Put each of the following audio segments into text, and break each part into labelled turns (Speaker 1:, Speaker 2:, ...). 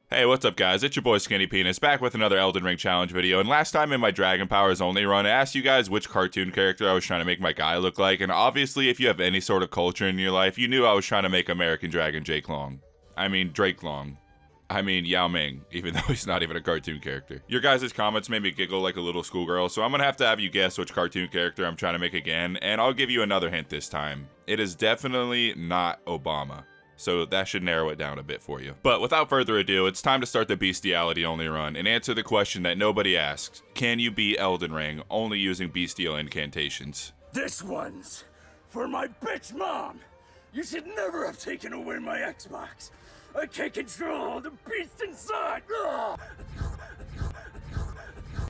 Speaker 1: Hey, what's up guys, it's your boy Skinny Penis, back with another Elden Ring challenge video, and last time in my Dragon Powers only run, I asked you guys which cartoon character I was trying to make my guy look like, and obviously if you have any sort of culture in your life, you knew I was trying to make American Dragon Drake Long. Drake Long. Yao Ming, even though he's not even a cartoon character. Your guys' comments made me giggle like a little schoolgirl, so I'm gonna have to have you guess which cartoon character I'm trying to make again, and I'll give you another hint this time. It is definitely not Obama. So that should narrow it down a bit for you. But without further ado, it's time to start the bestiality only run and answer the question that nobody asked. Can you beat Elden Ring only using bestial incantations?
Speaker 2: This one's for my bitch mom! You should never have taken away my Xbox! I can't control the beast inside! Ugh.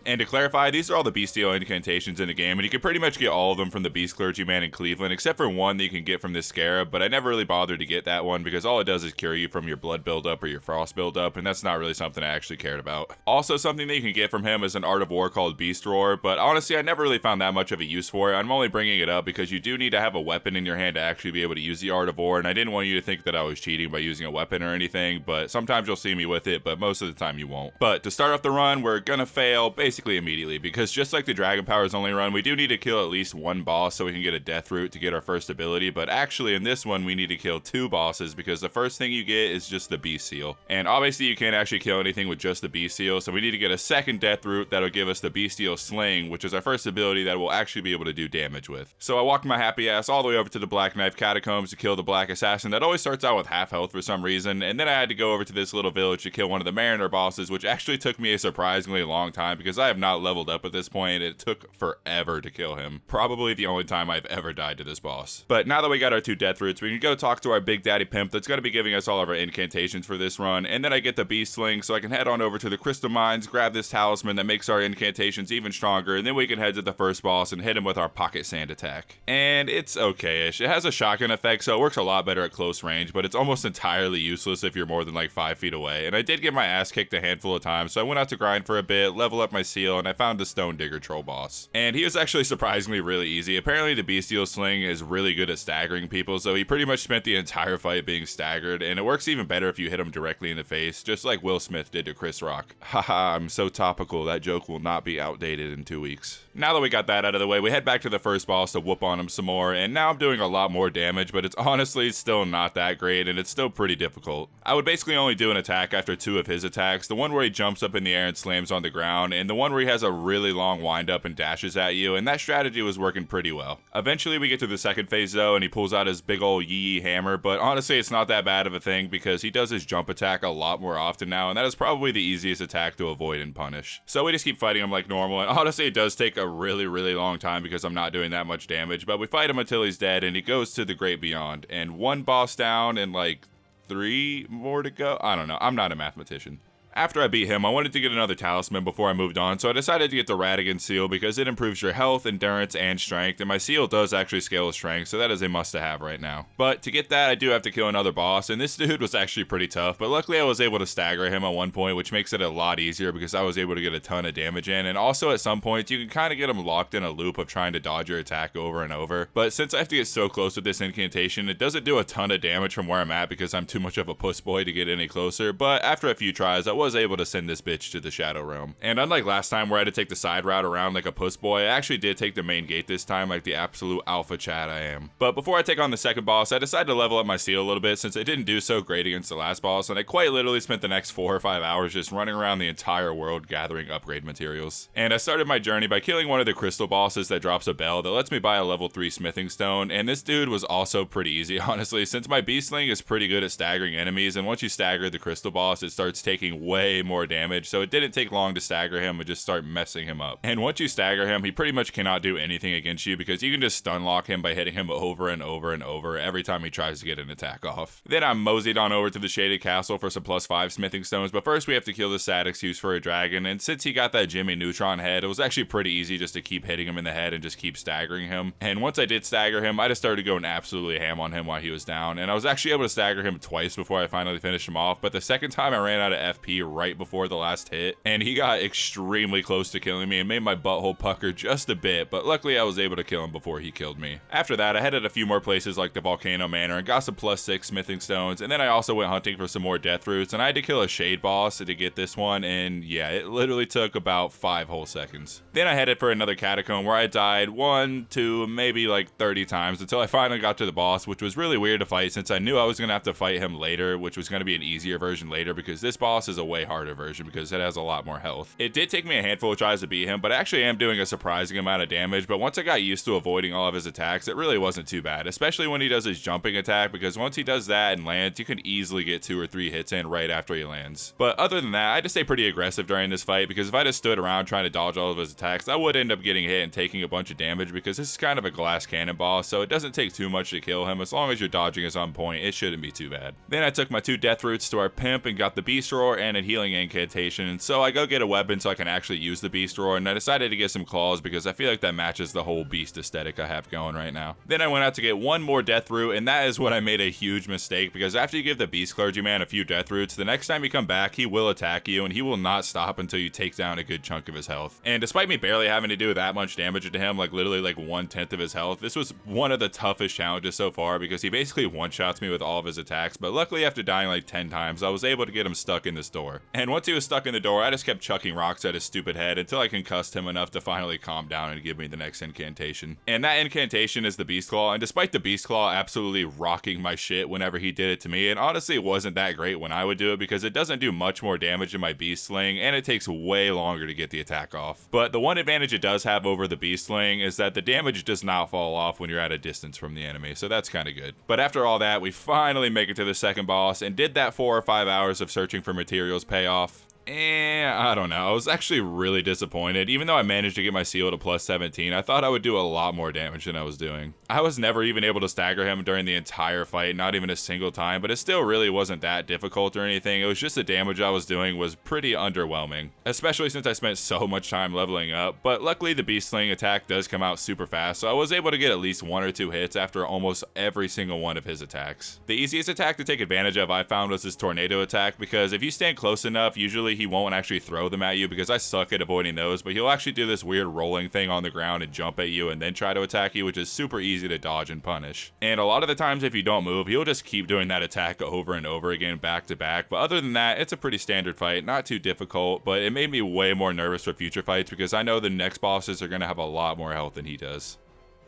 Speaker 1: And to clarify, these are all the bestial incantations in the game, and you can pretty much get all of them from the Beast Clergyman in Cleveland, except for one that you can get from this scarab, but I never really bothered to get that one because all it does is cure you from your blood buildup or your frost buildup, and that's not really something I actually cared about. Also, something that you can get from him is an Art of War called Beast Roar, but honestly, I never really found that much of a use for it. I'm only bringing it up because you do need to have a weapon in your hand to actually be able to use the Art of War, and I didn't want you to think that I was cheating by using a weapon or anything, but sometimes you'll see me with it, but most of the time you won't. But to start off the run, we're gonna fail basically immediately, because just like the Dragon Powers only run, we do need to kill at least one boss so we can get a death root to get our first ability, but actually in this one we need to kill two bosses because the first thing you get is just the Beast Seal. And obviously you can't actually kill anything with just the Beast Seal, so we need to get a second death root that'll give us the Bestial Sling, which is our first ability that we'll actually be able to do damage with. So I walked my happy ass all the way over to the Black Knife Catacombs to kill the Black Assassin that always starts out with half health for some reason, and then I had to go over to this little village to kill one of the Mariner bosses, which actually took me a surprisingly long time because I have not leveled up at this point. It took forever to kill him. Probably the only time I've ever died to this boss. But now that we got our two death roots, we can go talk to our Big Daddy Pimp that's going to be giving us all of our incantations for this run, and then I get the Beast Sling so I can head on over to the Crystal Mines, grab this talisman that makes our incantations even stronger, and then we can head to the first boss and hit him with our Pocket Sand attack. And it's okay-ish. It has a shotgun effect, so it works a lot better at close range, but it's almost entirely useless if you're more than like 5 feet away. And I did get my ass kicked a handful of times, so I went out to grind for a bit, level up my seal, and I found the Stone Digger troll boss. And he was actually surprisingly really easy. Apparently the Bestial Sling is really good at staggering people, so he pretty much spent the entire fight being staggered, and it works even better if you hit him directly in the face, just like Will Smith did to Chris Rock. Haha, I'm so topical, that joke will not be outdated in 2 weeks. Now that we got that out of the way, we head back to the first boss to whoop on him some more, and now I'm doing a lot more damage, but it's honestly still not that great, and it's still pretty difficult. I would basically only do an attack after 2 of his attacks, the one where he jumps up in the air and slams on the ground, and the one where he has a really long wind up and dashes at you, and that strategy was working pretty well. Eventually we get to the second phase though, and he pulls out his big ol' yee hammer, but honestly it's not that bad of a thing because he does his jump attack a lot more often now, and that is probably the easiest attack to avoid and punish. So we just keep fighting him like normal, and honestly it does take a really long time because I'm not doing that much damage, but we fight him until he's dead and he goes to the great beyond, and one boss down and like 3 more to go. I don't know, I'm not a mathematician. After I beat him, I wanted to get another talisman before I moved on, so I decided to get the Radigan Seal because it improves your health, endurance, and strength, and my seal does actually scale with strength, so that is a must-to-have right now. But to get that, I do have to kill another boss, and this dude was actually pretty tough, but luckily I was able to stagger him at one point, which makes it a lot easier because I was able to get a ton of damage in, and also at some points, you can kind of get him locked in a loop of trying to dodge your attack over and over. But since I have to get so close with this incantation, it doesn't do a ton of damage from where I'm at because I'm too much of a puss boy to get any closer, but after a few tries, I was able to send this bitch to the Shadow Realm. And unlike last time where I had to take the side route around like a puss boy, I actually did take the main gate this time like the absolute alpha Chad I am. But before I take on the second boss, I decided to level up my seal a little bit since I didn't do so great against the last boss, and I quite literally spent the next 4 or 5 hours just running around the entire world gathering upgrade materials. And I started my journey by killing one of the crystal bosses that drops a bell that lets me buy a level 3 smithing stone, and this dude was also pretty easy honestly since my beast sling is pretty good at staggering enemies, and once you stagger the crystal boss it starts taking way more damage, so it didn't take long to stagger him and just start messing him up. And once you stagger him, he pretty much cannot do anything against you because you can just stun lock him by hitting him over and over and over every time he tries to get an attack off. Then I'm moseyed on over to the Shaded Castle for some +5 smithing stones, but first we have to kill the sad excuse for a dragon, and since he got that Jimmy Neutron head, it was actually pretty easy just to keep hitting him in the head and just keep staggering him. And once I did stagger him, I just started going absolutely ham on him while he was down, and I was actually able to stagger him twice before I finally finished him off, but the second time I ran out of FP key right before the last hit, and he got extremely close to killing me and made my butthole pucker just a bit, but luckily I was able to kill him before he killed me. After that, I headed a few more places like the Volcano Manor and got some +6 smithing stones, and then I also went hunting for some more death roots, and I had to kill a shade boss to get this one, and yeah, it literally took about 5 whole seconds. Then I headed for another catacomb where I died 1, 2, maybe like 30 times until I finally got to the boss, which was really weird to fight since I knew I was going to have to fight him later, which was going to be an easier version later because this boss is a way harder version because it has a lot more health. It did take me a handful of tries to beat him, but I actually am doing a surprising amount of damage, but once I got used to avoiding all of his attacks, it really wasn't too bad, especially when he does his jumping attack, because once he does that and lands, you can easily get 2 or 3 hits in right after he lands. But other than that, I had to stay pretty aggressive during this fight because if I just stood around trying to dodge all of his attacks, I would end up getting hit and taking a bunch of damage because this is kind of a glass cannon boss, so it doesn't take too much to kill him. As long as your dodging is on point, it shouldn't be too bad. Then I took my 2 death roots to our pimp and got the beast roar and a healing incantation, and so I go get a weapon so I can actually use the beast roar, and I decided to get some claws because I feel like that matches the whole beast aesthetic I have going right now. Then I went out to get 1 more death root, and that is when I made a huge mistake because after you give the beast clergyman a few death roots, the next time you come back, he will attack you and he will not stop until you take down a good chunk of his health. And despite me barely having to do that much damage to him, like literally like 1/10 of his health, this was one of the toughest challenges so far because he basically one-shots me with all of his attacks, but luckily after dying like 10 times, I was able to get him stuck in this door. And once he was stuck in the door, I just kept chucking rocks at his stupid head until I concussed him enough to finally calm down and give me the next incantation. And that incantation is the Beast Claw, and despite the Beast Claw absolutely rocking my shit whenever he did it to me, and honestly it wasn't that great when I would do it because it doesn't do much more damage than my Beast Sling, and it takes way longer to get the attack off. But the one advantage it does have over the Beast Sling is that the damage does not fall off when you're at a distance from the enemy, so that's kind of good. But after all that, we finally make it to the second boss, and did that 4 or 5 hours of searching for materials pay off? I don't know. I was actually really disappointed. Even though I managed to get my seal to +17, I thought I would do a lot more damage than I was doing. I was never even able to stagger him during the entire fight, not even a single time, but it still really wasn't that difficult or anything. It was just the damage I was doing was pretty underwhelming, especially since I spent so much time leveling up. But luckily the Beast Sling attack does come out super fast, so I was able to get at least 1 or 2 hits after almost every single one of his attacks. The easiest attack to take advantage of I found was his tornado attack, because if you stand close enough, usually he won't actually throw them at you because I suck at avoiding those, but he'll actually do this weird rolling thing on the ground and jump at you and then try to attack you, which is super easy to dodge and punish. And a lot of the times if you don't move, he'll just keep doing that attack over and over again back to back. But other than that, it's a pretty standard fight, not too difficult, but it made me way more nervous for future fights because I know the next bosses are going to have a lot more health than he does.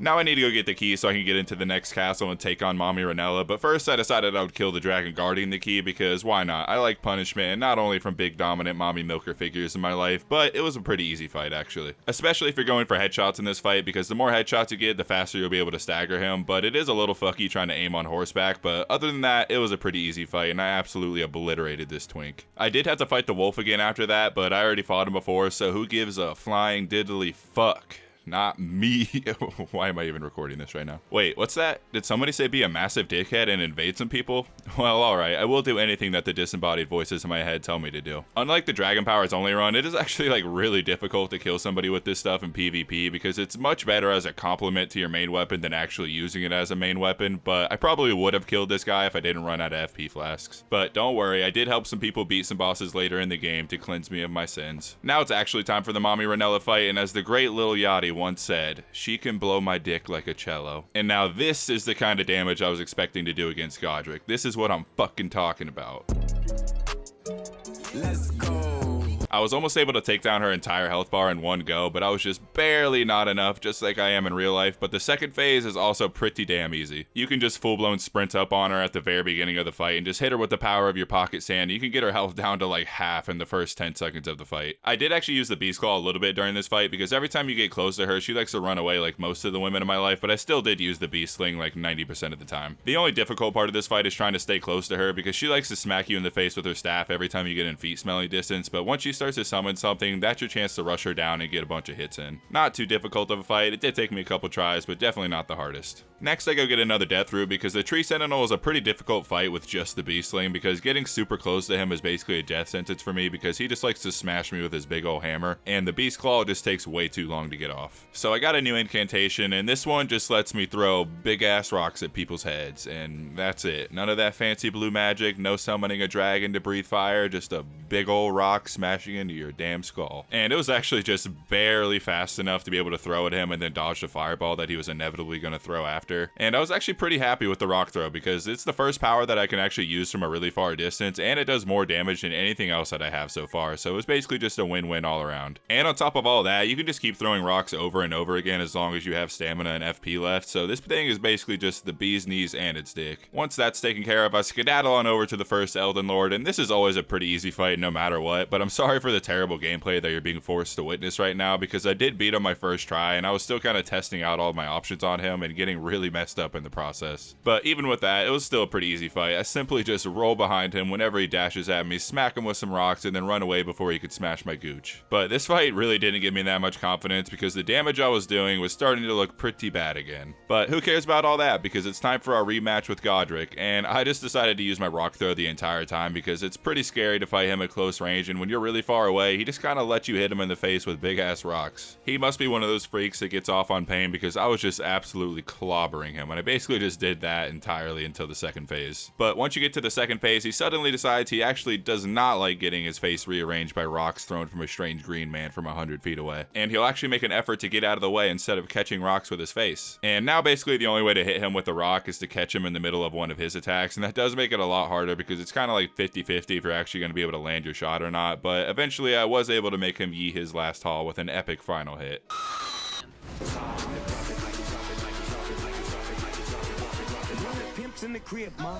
Speaker 1: Now I need to go get the key so I can get into the next castle and take on Mommy Ranella, but first I decided I would kill the dragon guarding the key because why not? I like punishment, and not only from big dominant mommy milker figures in my life, but it was a pretty easy fight actually. Especially if you're going for headshots in this fight, because the more headshots you get, the faster you'll be able to stagger him, but it is a little fucky trying to aim on horseback, but other than that, it was a pretty easy fight, and I absolutely obliterated this twink. I did have to fight the wolf again after that, but I already fought him before, so who gives a flying diddly fuck? Not me. Why am I even recording this right now? Wait, what's that? Did somebody say be a massive dickhead and invade some people? Well, alright, I will do anything that the disembodied voices in my head tell me to do. Unlike the Dragon Powers only run, it is actually like really difficult to kill somebody with this stuff in PvP because it's much better as a complement to your main weapon than actually using it as a main weapon, but I probably would have killed this guy if I didn't run out of FP flasks. But don't worry, I did help some people beat some bosses later in the game to cleanse me of my sins. Now it's actually time for the Mommy Ranella fight, and as the great Lil Yachty once said, she can blow my dick like a cello. And now this is the kind of damage I was expecting to do against Godric. This is what I'm fucking talking about. Let's go. I was almost able to take down her entire health bar in one go, but I was just barely not enough, just like I am in real life. But the second phase is also pretty damn easy. You can just full-blown sprint up on her at the very beginning of the fight and just hit her with the power of your pocket sand. You can get her health down to like half in the first 10 seconds of the fight. I did actually use the Beast Claw a little bit during this fight because every time you get close to her, she likes to run away like most of the women in my life, but I still did use the Beast Sling like 90% of the time. The only difficult part of this fight is trying to stay close to her because she likes to smack you in the face with her staff every time you get in feet smelling distance, but once you starts to summon something, that's your chance to rush her down and get a bunch of hits in. Not too difficult of a fight, it did take me a couple tries, but definitely not the hardest. Next I go get another death root because the Tree Sentinel is a pretty difficult fight with just the Beastling, because getting super close to him is basically a death sentence for me because he just likes to smash me with his big old hammer, and the Beast Claw just takes way too long to get off. So I got a new incantation, and this one just lets me throw big ass rocks at people's heads, and that's it. None of that fancy blue magic, no summoning a dragon to breathe fire, just a big old rock smashing into your damn skull. And it was actually just barely fast enough to be able to throw at him and then dodge the fireball that he was inevitably going to throw after. And I was actually pretty happy with the rock throw because it's the first power that I can actually use from a really far distance, and it does more damage than anything else that I have so far, so it was basically just a win-win all around. And on top of all that, you can just keep throwing rocks over and over again as long as you have stamina and FP left, so this thing is basically just the bee's knees and its dick. Once that's taken care of, I skedaddle on over to the first Elden Lord, and this is always a pretty easy fight no matter what, but I'm sorry for the terrible gameplay that you're being forced to witness right now because I did beat him my first try, and I was still kind of testing out all my options on him and getting really messed up in the process. But even with that, it was still a pretty easy fight. I simply just roll behind him whenever he dashes at me, smack him with some rocks, and then run away before he could smash my gooch. But this fight really didn't give me that much confidence because the damage I was doing was starting to look pretty bad again. But who cares about all that because it's time for our rematch with Godric, and I just decided to use my rock throw the entire time because it's pretty scary to fight him at close range, and when you're really far away, he just kind of lets you hit him in the face with big ass rocks. He must be one of those freaks that gets off on pain because I was just absolutely clobbering him, and I basically just did that entirely until the second phase. But once you get to the second phase, he suddenly decides he actually does not like getting his face rearranged by rocks thrown from a strange green man from 100 feet away. And he'll actually make an effort to get out of the way instead of catching rocks with his face. And now basically the only way to hit him with a rock is to catch him in the middle of one of his attacks, and that does make it a lot harder because it's kind of like 50-50 if you're actually going to be able to land your shot or not, but eventually I was able to make him yee his last haul with an epic final hit.
Speaker 3: In the crib, mom.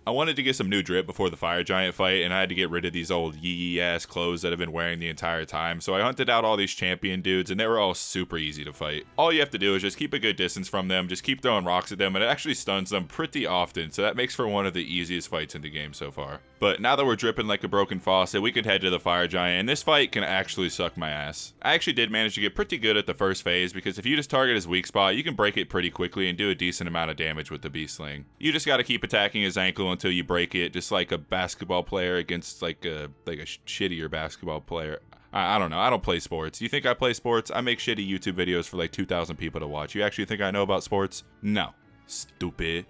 Speaker 1: I wanted to get some new drip before the fire giant fight, and I had to get rid of these old yee ass clothes that I've been wearing the entire time, so I hunted out all these champion dudes, and they were all super easy to fight. All you have to do is just keep a good distance from them, just keep throwing rocks at them, and it actually stuns them pretty often, so that makes for one of the easiest fights in the game so far. But now that we're dripping like a broken faucet, we could head to the fire giant, and this fight can actually suck my ass. I actually did manage to get pretty good at the first phase, because if you just target his weak spot, you can break it pretty quickly and do a decent amount of damage with the Beastling. You just gotta keep attacking his ankle until you break it, just like a basketball player against like a shittier basketball player. I don't know. I don't play sports. You think I play sports? I make shitty YouTube videos for like 2,000 people to watch. You actually think I know about sports? No. Stupid.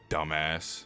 Speaker 1: Dumbass.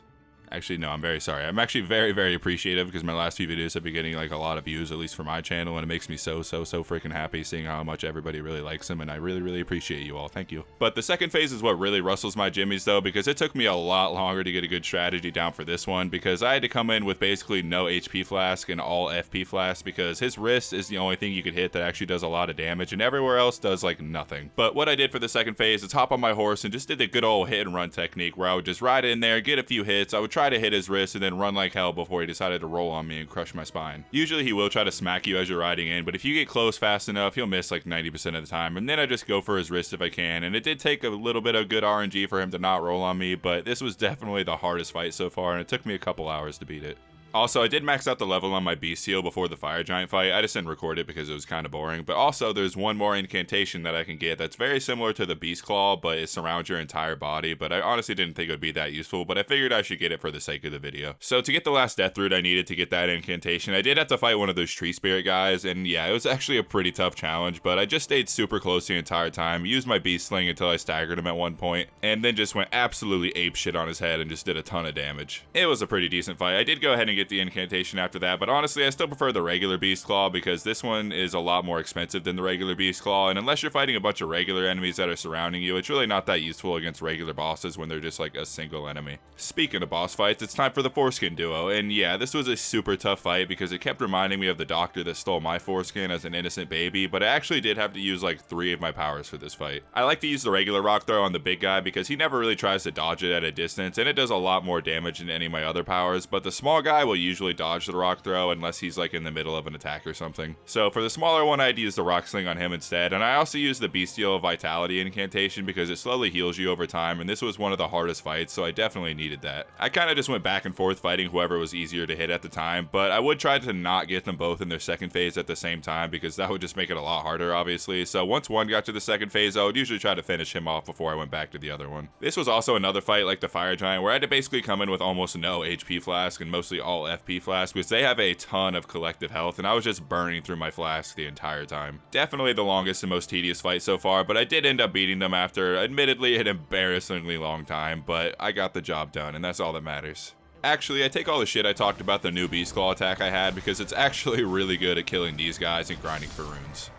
Speaker 1: Actually, no, I'm very sorry. I'm actually very, very appreciative because my last few videos have been getting like a lot of views, at least for my channel, and it makes me so freaking happy seeing how much everybody really likes them, and I really appreciate you all. Thank you. But the second phase is what really rustles my jimmies though, because it took me a lot longer to get a good strategy down for this one, because I had to come in with basically no HP flask and all FP flask, because his wrist is the only thing you could hit that actually does a lot of damage, and everywhere else does like nothing. But what I did for the second phase is hop on my horse and just did the good old hit and run technique, where I would just ride in there, get a few hits, I would try to hit his wrist and then run like hell before he decided to roll on me and crush my spine. Usually he will try to smack you as you're riding in, but if you get close fast enough, he'll miss like 90% of the time, and then I just go for his wrist if I can, and it did take a little bit of good RNG for him to not roll on me, but this was definitely the hardest fight so far, and it took me a couple hours to beat it. Also, I did max out the level on my Bestial before the fire giant fight. I just didn't record it because it was kind of boring. But also, there's one more incantation that I can get that's very similar to the Beast Claw, but it surrounds your entire body. But I honestly didn't think it would be that useful, but I figured I should get it for the sake of the video. So to get the last death root I needed to get that incantation, I did have to fight one of those tree spirit guys. And yeah, it was actually a pretty tough challenge, but I just stayed super close the entire time, used my beast sling until I staggered him at one point, and then just went absolutely ape shit on his head and just did a ton of damage. It was a pretty decent fight. I did go ahead and get the incantation after that, but honestly I still prefer the regular Beast Claw because this one is a lot more expensive than the regular Beast Claw, and unless you're fighting a bunch of regular enemies that are surrounding you, it's really not that useful against regular bosses when they're just like a single enemy. Speaking of boss fights, it's time for the foreskin duo, and yeah, this was a super tough fight because it kept reminding me of the doctor that stole my foreskin as an innocent baby, but I actually did have to use like 3 of my powers for this fight. I like to use the regular rock throw on the big guy because he never really tries to dodge it at a distance, and it does a lot more damage than any of my other powers, but the small guy will will usually dodge the rock throw unless he's like in the middle of an attack or something. So for the smaller one, I'd use the rock sling on him instead, and I also use the Bestial Vitality incantation because it slowly heals you over time, and this was one of the hardest fights, so I definitely needed that. I kind of just went back and forth fighting whoever was easier to hit at the time, but I would try to not get them both in their second phase at the same time because that would just make it a lot harder, obviously. So once one got to the second phase, I would usually try to finish him off before I went back to the other one. This was also another fight like the Fire Giant where I had to basically come in with almost no HP flask and mostly all FP flask because they have a ton of collective health, and I was just burning through my flask the entire time. Definitely the longest and most tedious fight so far, but I did end up beating them after admittedly an embarrassingly long time, but I got the job done, and that's all that matters. Actually, I take all the shit I talked about the new Beast Claw attack I had because it's actually really good at killing these guys and grinding for runes.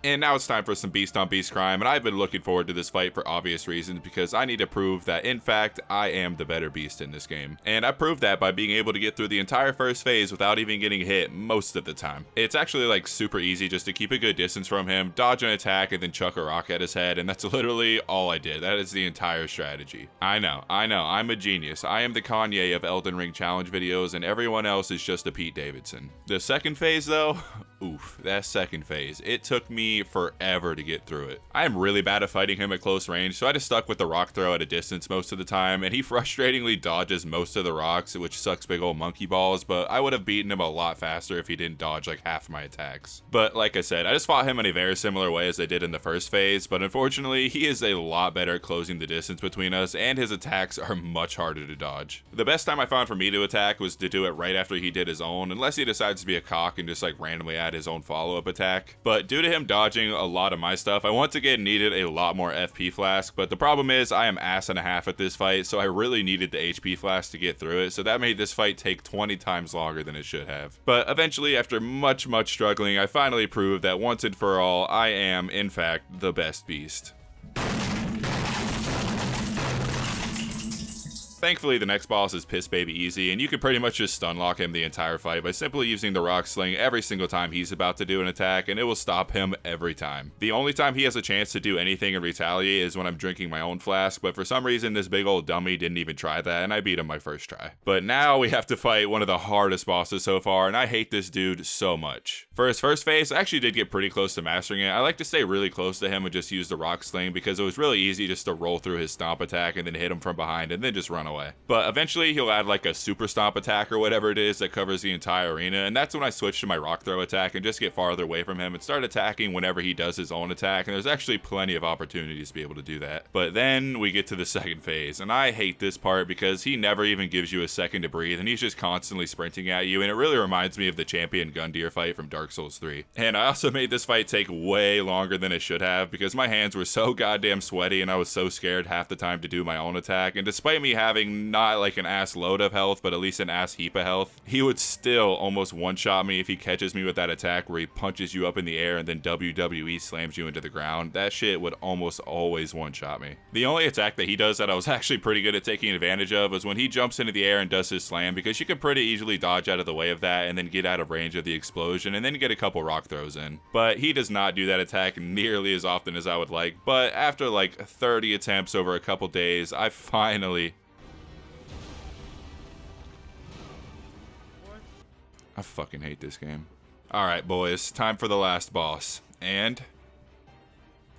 Speaker 1: And now it's time for some beast on beast crime, and I've been looking forward to this fight for obvious reasons because I need to prove that in fact I am the better beast in this game. And I proved that by being able to get through the entire first phase without even getting hit most of the time. It's actually like super easy just to keep a good distance from him, dodge an attack, and then chuck a rock at his head, and that's literally all I did. That is the entire strategy. I know, I'm a genius. I am the Kanye of Elden Ring challenge videos, and everyone else is just a Pete Davidson. The second phase though, oof, that second phase, it took me forever to get through it. I am really bad at fighting him at close range, so I just stuck with the rock throw at a distance most of the time, and he frustratingly dodges most of the rocks, which sucks big old monkey balls, but I would have beaten him a lot faster if he didn't dodge like half my attacks. But like I said, I just fought him in a very similar way as I did in the first phase, but unfortunately, he is a lot better at closing the distance between us, and his attacks are much harder to dodge. The best time I found for me to attack was to do it right after he did his own, unless he decides to be a cock and just like randomly add his own follow-up attack. But due to him dodging a lot of my stuff, I once again needed a lot more FP flask, but the problem is I am ass and a half at this fight, so I really needed the HP flask to get through it, so that made this fight take 20 times longer than it should have. But eventually, after much struggling, I finally proved that once and for all, I am, in fact, the best beast. Thankfully, the next boss is piss baby easy, and you can pretty much just stun lock him the entire fight by simply using the rock sling every single time he's about to do an attack, and it will stop him every time. The only time he has a chance to do anything and retaliate is when I'm drinking my own flask, but for some reason this big old dummy didn't even try that, and I beat him my first try. But now we have to fight one of the hardest bosses so far, and I hate this dude so much. For his first phase, I actually did get pretty close to mastering it. I like to stay really close to him and just use the rock sling because it was really easy just to roll through his stomp attack and then hit him from behind and then just run away. But eventually he'll add like a super stomp attack or whatever it is that covers the entire arena, and that's when I switch to my rock throw attack and just get farther away from him and start attacking whenever he does his own attack, and there's actually plenty of opportunities to be able to do that. But then we get to the second phase, and I hate this part because he never even gives you a second to breathe, and he's just constantly sprinting at you, and it really reminds me of the champion Gundyr fight from Dark Souls 3. And I also made this fight take way longer than it should have because my hands were so goddamn sweaty and I was so scared half the time to do my own attack, and despite me having not like an ass load of health, but at least an ass heap of health, he would still almost one-shot me if he catches me with that attack where he punches you up in the air and then WWE slams you into the ground. That shit would almost always one-shot me. The only attack that he does that I was actually pretty good at taking advantage of was when he jumps into the air and does his slam, because you could pretty easily dodge out of the way of that and then get out of range of the explosion and then get a couple rock throws in. But he does not do that attack nearly as often as I would like, but after like 30 attempts over a couple days, I finally I fucking hate this game. Alright, boys, time for the last boss. And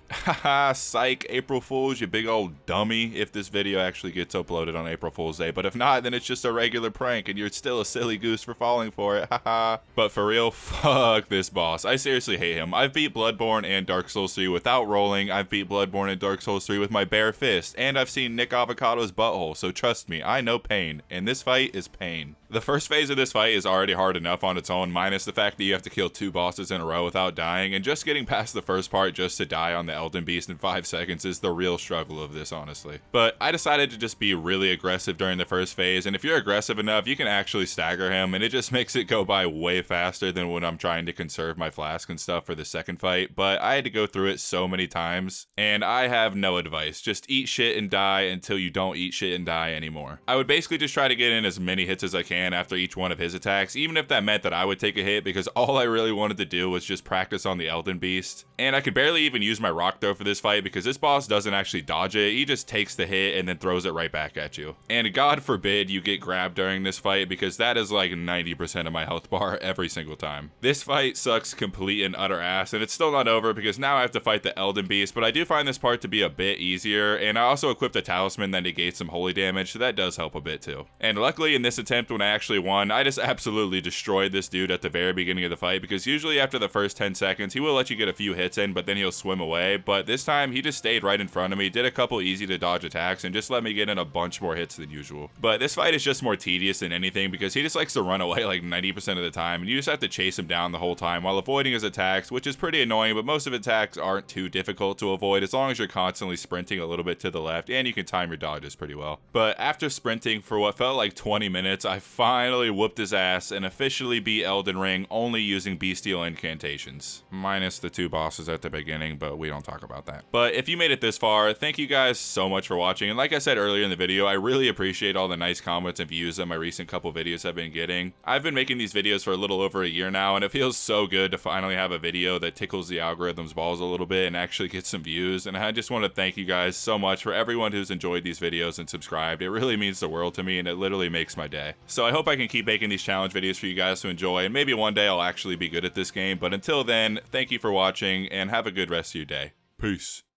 Speaker 1: haha, psych, April Fools, you big old dummy, if this video actually gets uploaded on April Fool's Day. But if not, then it's just a regular prank, and you're still a silly goose for falling for it, haha. But for real, fuck this boss. I seriously hate him. I've beat Bloodborne and Dark Souls 3 without rolling, I've beat Bloodborne and Dark Souls 3 with my bare fist, and I've seen Nick Avocado's butthole, so trust me, I know pain, and this fight is pain. The first phase of this fight is already hard enough on its own, minus the fact that you have to kill 2 bosses in a row without dying, and just getting past the first part just to die on the Elden Beast in 5 seconds is the real struggle of this, honestly. But I decided to just be really aggressive during the first phase, and if you're aggressive enough, you can actually stagger him, and it just makes it go by way faster than when I'm trying to conserve my flask and stuff for the second fight. But I had to go through it so many times, and I have no advice. Just eat shit and die until you don't eat shit and die anymore. I would basically just try to get in as many hits as I can can after each one of his attacks, even if that meant that I would take a hit, because all I really wanted to do was just practice on the Elden Beast. And I could barely even use my rock throw for this fight because this boss doesn't actually dodge it, he just takes the hit and then throws it right back at you. And God forbid you get grabbed during this fight, because that is like 90% of my health bar every single time. This fight sucks complete and utter ass, and it's still not over because now I have to fight the Elden Beast, but I do find this part to be a bit easier, and I also equipped a talisman that negates some holy damage, so that does help a bit too. And luckily in this attempt when I actually won, I just absolutely destroyed this dude at the very beginning of the fight, because usually after the first 10 seconds he will let you get a few hits in, but then he'll swim away. But this time he just stayed right in front of me, did a couple easy to dodge attacks, and just let me get in a bunch more hits than usual. But this fight is just more tedious than anything because he just likes to run away like 90% of the time, and you just have to chase him down the whole time while avoiding his attacks, which is pretty annoying, but most of his attacks aren't too difficult to avoid as long as you're constantly sprinting a little bit to the left and you can time your dodges pretty well. But after sprinting for what felt like 20 minutes, I finally whooped his ass and officially beat Elden Ring only using Bestial incantations. Minus the 2 bosses at the beginning, but we don't talk about that. But if you made it this far, thank you guys so much for watching, and like I said earlier in the video, I really appreciate all the nice comments and views that my recent couple videos have been getting. I've been making these videos for a little over a year now, and it feels so good to finally have a video that tickles the algorithm's balls a little bit and actually gets some views. And I just want to thank you guys so much for everyone who's enjoyed these videos and subscribed. It really means the world to me, and it literally makes my day. So I hope I can keep making these challenge videos for you guys to enjoy, and maybe one day I'll actually be good at this game. But until then, thank you for watching and have a good rest of your day. Peace.